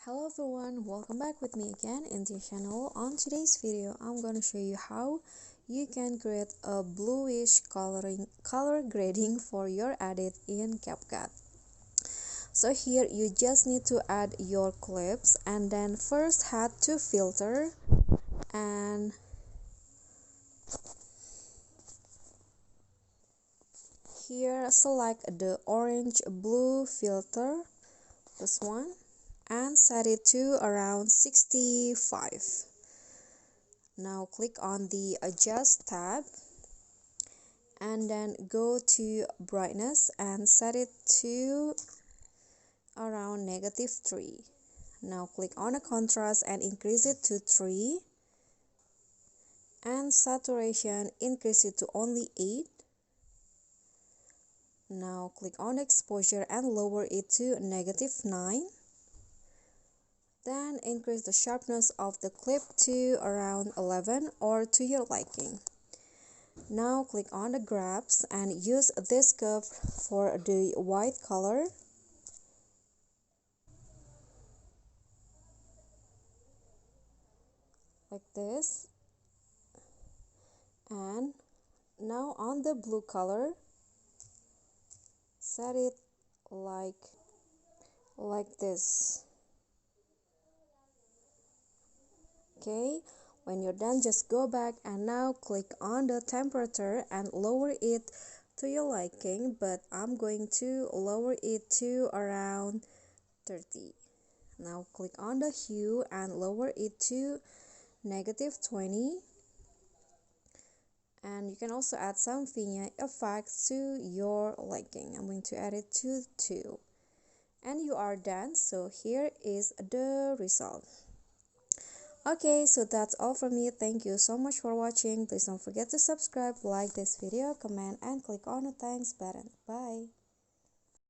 Hello everyone, welcome back with me again in the channel. On today's video, I'm going to show you how you can create a bluish color grading for your edit in CapCut. So here you just need to add your clips and then first head to filter and here select the orange blue filter, this one, and set it to around 65. Now click on the adjust tab and then go to brightness and set it to around -3. Now click on the contrast and increase it to 3 and saturation increase it to only 8. Now click on exposure and lower it to -9. Then increase the sharpness of the clip to around 11 or to your liking. Now click on the grabs and use this curve for the white color. Like this. And now on the blue color, set it like this. Okay, when you're done, just go back and now click on the temperature and lower it to your liking, but I'm going to lower it to around 30. Now click on the hue and lower it to -20. And you can also add some vignette effects to your liking. I'm going to add it to 2. And you are done. So here is the result. Okay, so that's all from me. Thank you so much for watching. Please don't forget to subscribe, like this video, comment, and click on the thanks button. Bye.